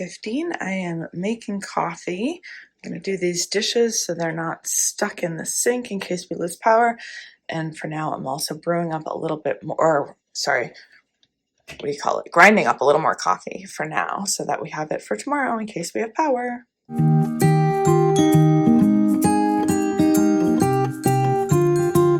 8:15. I am making coffee. I'm going to do these dishes so they're not stuck in the sink in case we lose power. And for now, I'm also brewing up a little bit more, grinding up a little more coffee for now so that we have it for tomorrow in case we have power.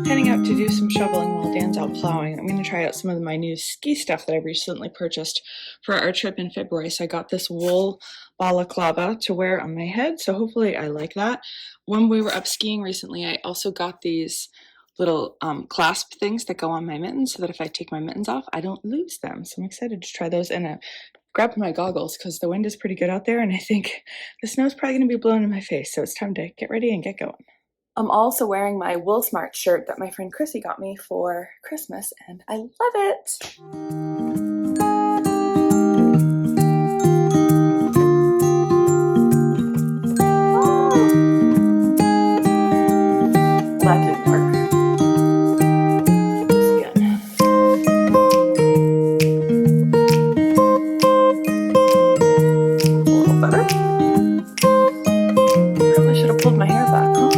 Heading out to do some shoveling while Dan's out plowing. I'm going to try out some of my new ski stuff that I recently purchased for our trip in February. So I got this wool balaclava to wear on my head, so hopefully I like that. When we were up skiing recently, I also got these little clasp things that go on my mittens so that if I take my mittens off, I don't lose them. So I'm excited to try those, and grab my goggles because the wind is pretty good out there, and I think the snow's probably going to be blowing in my face, so it's time to get ready and get going. I'm also wearing my Wool Smart shirt that my friend Chrissy got me for Christmas, and I love it! That didn't work. Again. A little better. Probably should have pulled my hair back, huh?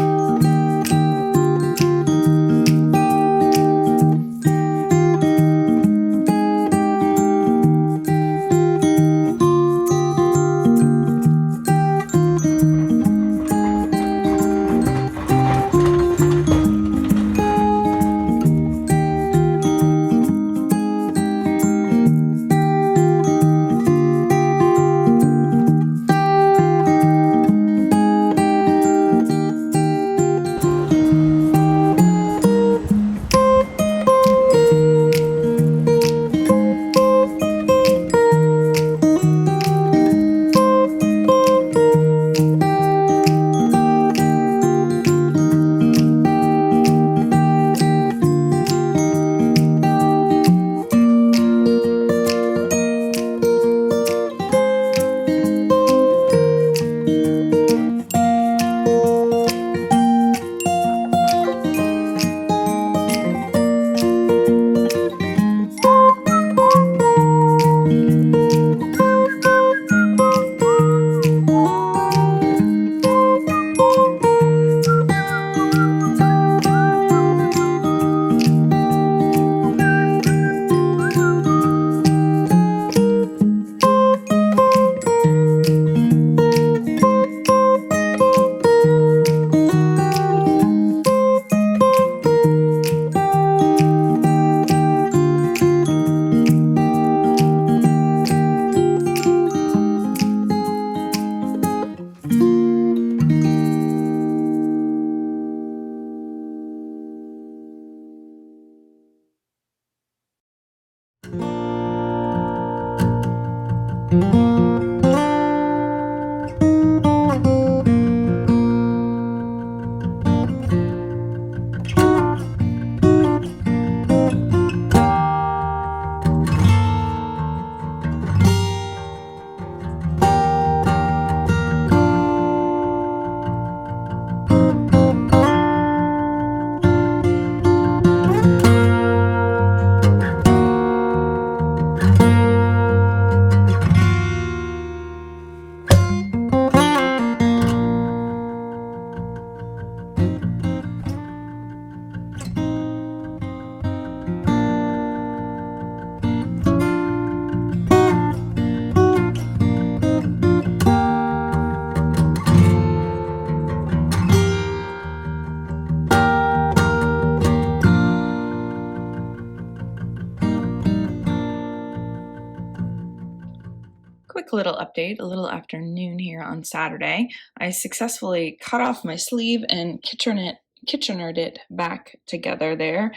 Quick little update, a little after noon here on Saturday. I successfully cut off my sleeve and Kitchenered it back together there.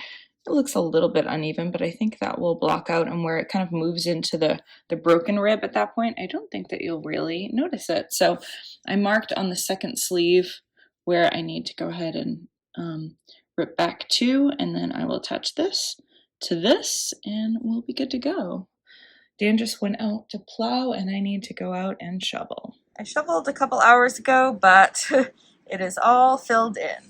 It looks a little bit uneven, but I think that will block out, and where it kind of moves into the broken rib at that point, I don't think that you'll really notice it. So I marked on the second sleeve where I need to go ahead and rip back to, and then I will attach this to this, and we'll be good to go. Dan just went out to plow, and I need to go out and shovel. I shoveled a couple hours ago, but it is all filled in.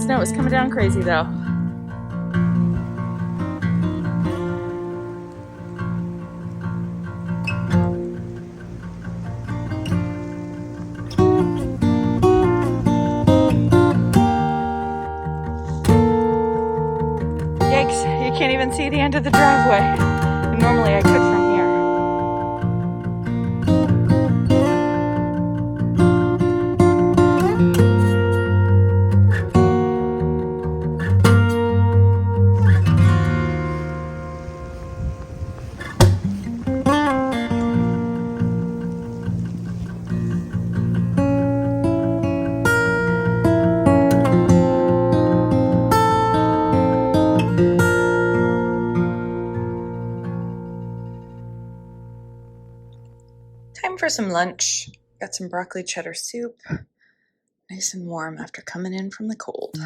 Snow is coming down crazy though. Yikes, you can't even see the end of the driveway. And normally I could from here. Time for some lunch. Got some broccoli cheddar soup. Nice and warm after coming in from the cold.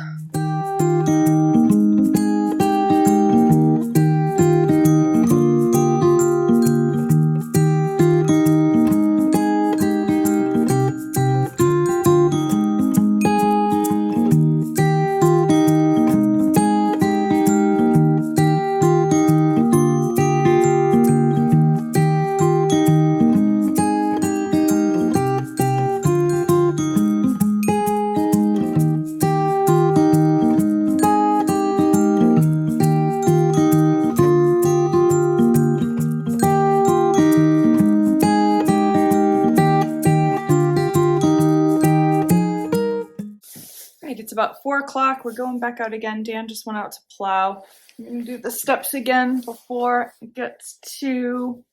It's about 4 o'clock. We're going back out again. Dan just went out to plow. I'm going to do the steps again before it gets too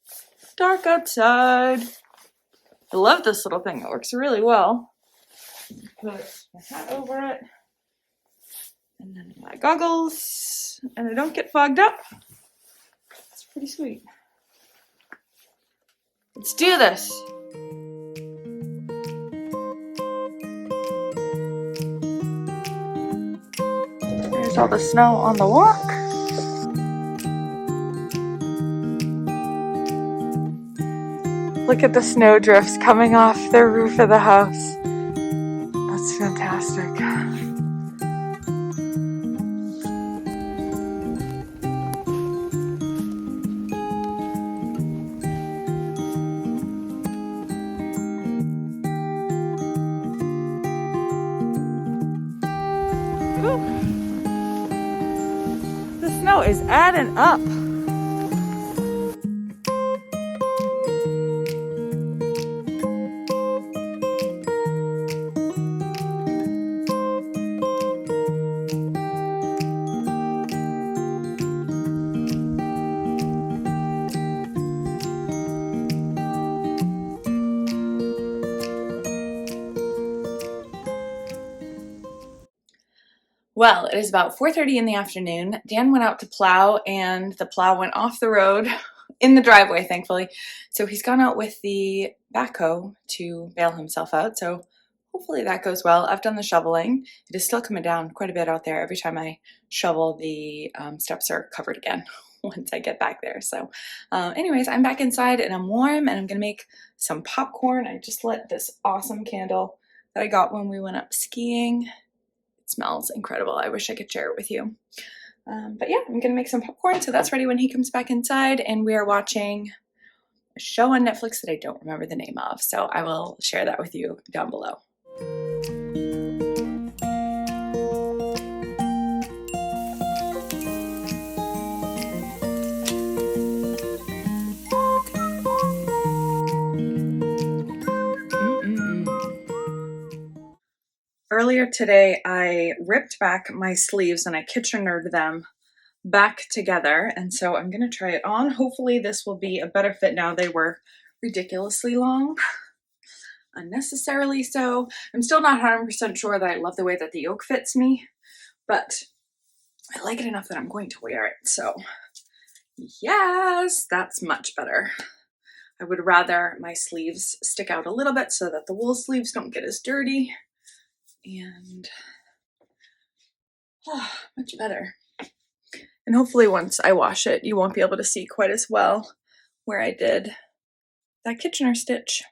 dark outside. I love this little thing. It works really well. Put my hat over it. And then my goggles. And I don't get fogged up. It's pretty sweet. Let's do this. There's all the snow on the walk. Look at the snow drifts coming off the roof of the house. That's fantastic. The snow is adding up. Well, it is about 4:30 in the afternoon. Dan went out to plow and the plow went off the road in the driveway, thankfully. So he's gone out with the backhoe to bail himself out. So hopefully that goes well. I've done the shoveling. It is still coming down quite a bit out there. Every time I shovel, the steps are covered again once I get back there. So anyways, I'm back inside and I'm warm and I'm going to make some popcorn. I just lit this awesome candle that I got when we went up skiing. It smells incredible. I wish I could share it with you. But yeah, I'm going to make some popcorn. So that's ready when he comes back inside. And we are watching a show on Netflix that I don't remember the name of. So I will share that with you down below. Earlier today, I ripped back my sleeves and I Kitchenered them back together. And so I'm going to try it on. Hopefully this will be a better fit now. They were ridiculously long, unnecessarily so. I'm still not 100% sure that I love the way that the yoke fits me, but I like it enough that I'm going to wear it. So yes, that's much better. I would rather my sleeves stick out a little bit so that the wool sleeves don't get as dirty. And much better. And hopefully once I wash it, you won't be able to see quite as well where I did that Kitchener stitch.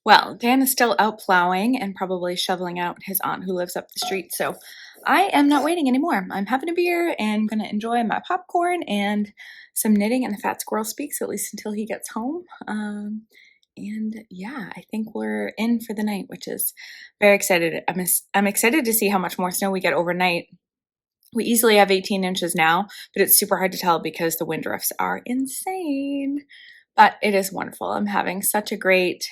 Well, Dan is still out plowing and probably shoveling out his aunt who lives up the street. So I am not waiting anymore. I'm having a beer and going to enjoy my popcorn and some knitting and the fat squirrel speaks, at least until he gets home. And yeah, I think we're in for the night, which is very excited. I'm excited to see how much more snow we get overnight. We easily have 18 inches now, but it's super hard to tell because the wind drifts are insane. But it is wonderful. I'm having such a great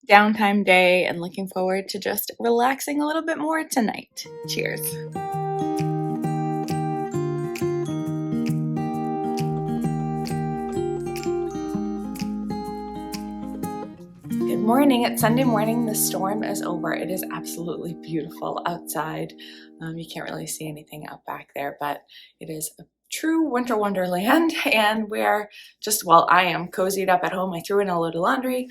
downtime day and looking forward to just relaxing a little bit more tonight. Cheers. Good morning. It's Sunday morning. The storm is over. It is absolutely beautiful outside. You can't really see anything out back there, but it is a true winter wonderland. And we're just, well, I am cozied up at home. I threw in a load of laundry.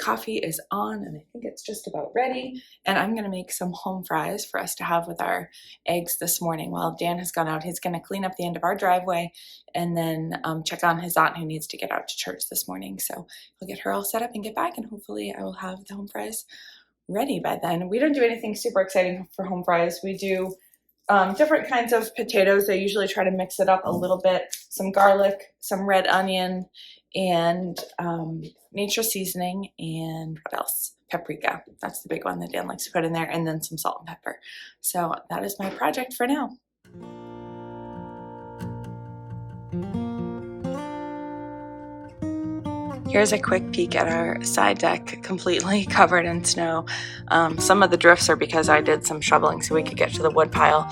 Coffee is on and I think it's just about ready. And I'm going to make some home fries for us to have with our eggs this morning. While Dan has gone out, he's going to clean up the end of our driveway and then check on his aunt who needs to get out to church this morning. So he'll get her all set up and get back, and hopefully I will have the home fries ready by then. We don't do anything super exciting for home fries. We do different kinds of potatoes. I usually try to mix it up a little bit. Some garlic, some red onion, and nature seasoning, and what else? Paprika. That's the big one that Dan likes to put in there, and then some salt and pepper. So that is my project for now. Here's a quick peek at our side deck, completely covered in snow. Some of the drifts are because I did some shoveling so we could get to the wood pile,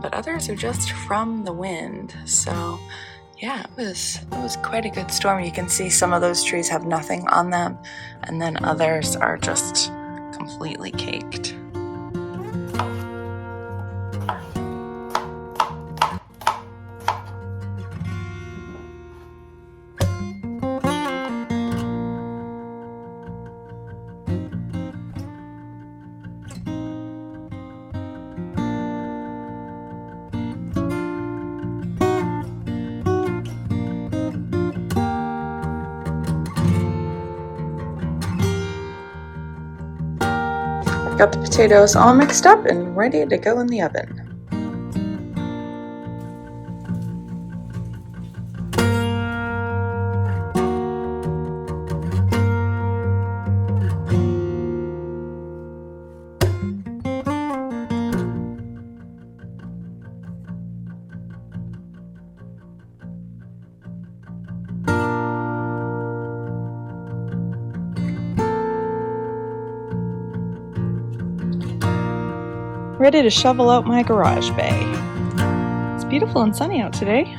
but others are just from the wind. So yeah, it was quite a good storm. You can see some of those trees have nothing on them, and then others are just completely caked. Got the potatoes all mixed up and ready to go in the oven. Ready to shovel out my garage bay. It's beautiful and sunny out today.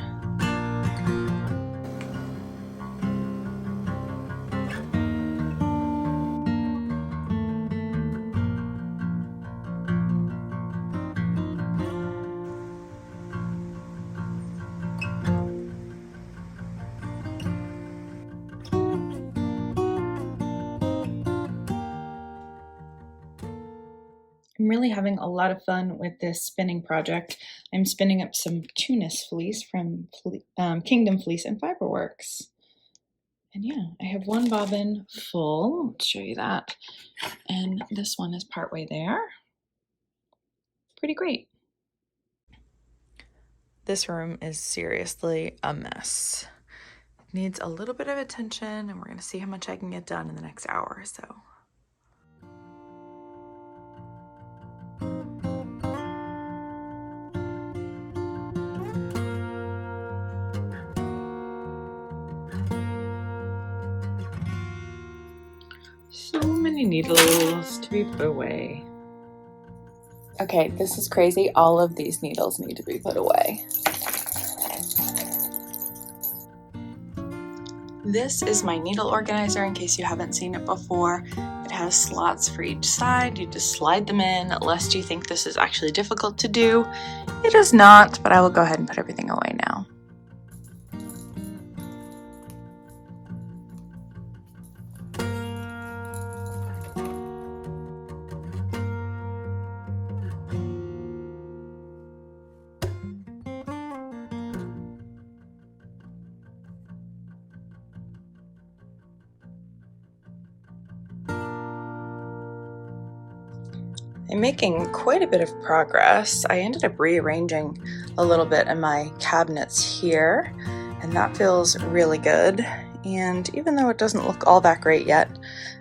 I'm really having a lot of fun with this spinning project. I'm spinning up some Tunis fleece from Kingdom Fleece and Fiberworks. And yeah, I have one bobbin full. Let's show you that. And this one is partway there. Pretty great. This room is seriously a mess. It needs a little bit of attention, and we're going to see how much I can get done in the next hour or so. So many needles to be put away. Okay, this is crazy. All of these needles need to be put away. This is my needle organizer in case you haven't seen it before. It has slots for each side. You just slide them in, lest you think this is actually difficult to do. It is not, but I will go ahead and put everything away now. I'm making quite a bit of progress. I ended up rearranging a little bit in my cabinets here, and that feels really good. And even though it doesn't look all that great yet,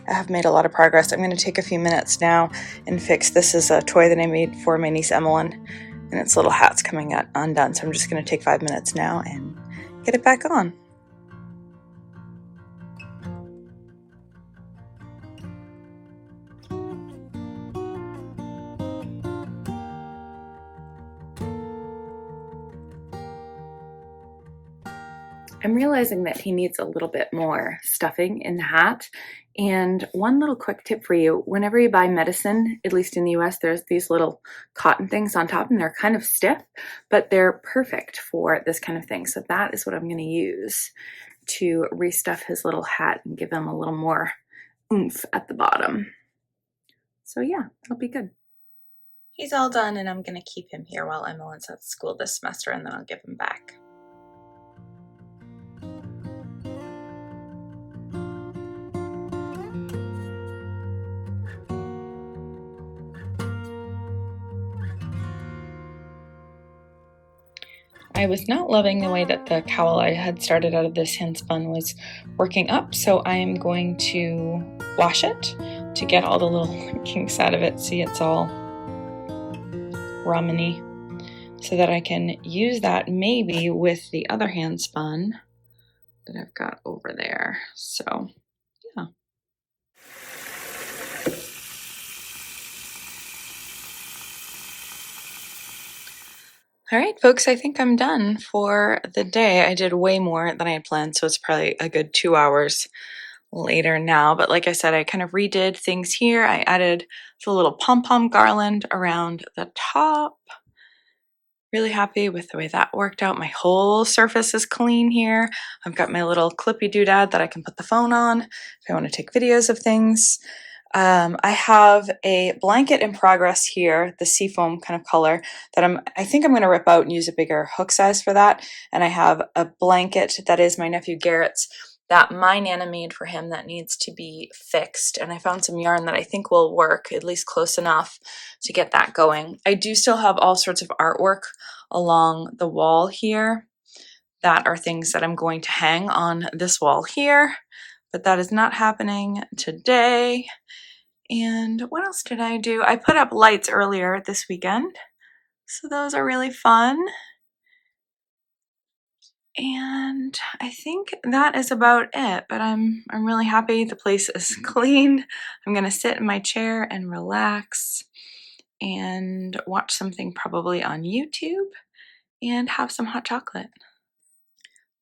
I have made a lot of progress. I'm going to take a few minutes now and fix this. Is a toy that I made for my niece Emmeline, and its little hat's coming undone. So I'm just going to take 5 minutes now and get it back on. I'm realizing that he needs a little bit more stuffing in the hat. And one little quick tip for you, whenever you buy medicine, at least in the US, there's these little cotton things on top and they're kind of stiff, but they're perfect for this kind of thing. So that is what I'm going to use to restuff his little hat and give him a little more oomph at the bottom. So yeah, it'll be good. He's all done and I'm going to keep him here while Emmeline's at school this semester and then I'll give him back. I was not loving the way that the cowl I had started out of this hand spun was working up, so I am going to wash it to get all the little kinks out of it. See, it's all rummy, so that I can use that maybe with the other hand spun that I've got over there. So, yeah. All right, folks, I think I'm done for the day. I did way more than I had planned, so it's probably a good 2 hours later now. But like I said, I kind of redid things here. I added the little pom-pom garland around the top. Really happy with the way that worked out. My whole surface is clean here. I've got my little clippy doodad that I can put the phone on if I want to take videos of things. I have a blanket in progress here, the seafoam kind of color that I think I'm going to rip out and use a bigger hook size for that. And I have a blanket that is my nephew Garrett's that my Nana made for him that needs to be fixed. And I found some yarn that I think will work, at least close enough to get that going. I do still have all sorts of artwork along the wall here that are things that I'm going to hang on this wall here, but that is not happening today. And what else did I do? I put up lights earlier this weekend, so those are really fun. And I think that is about it, but I'm really happy. The place is clean. I'm gonna sit in my chair and relax and watch something probably on YouTube and have some hot chocolate.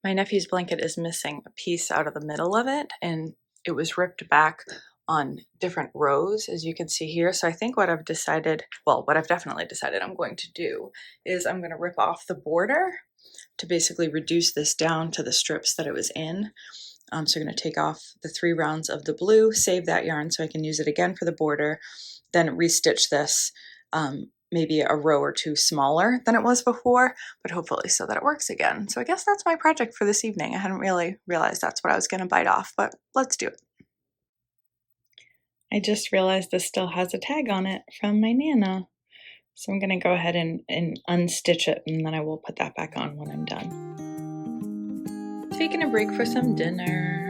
My nephew's blanket is missing a piece out of the middle of it, and it was ripped back on different rows, as you can see here. So I think what I've definitely decided I'm going to do is I'm going to rip off the border to basically reduce this down to the strips that it was in. So I'm going to take off the 3 rounds of the blue, save that yarn so I can use it again for the border, then restitch this maybe a row or 2 smaller than it was before, but hopefully so that it works again. So I guess that's my project for this evening. I hadn't really realized that's what I was going to bite off, but let's do it. I just realized this still has a tag on it from my Nana. So I'm going to go ahead and unstitch it, and then I will put that back on when I'm done. Taking a break for some dinner.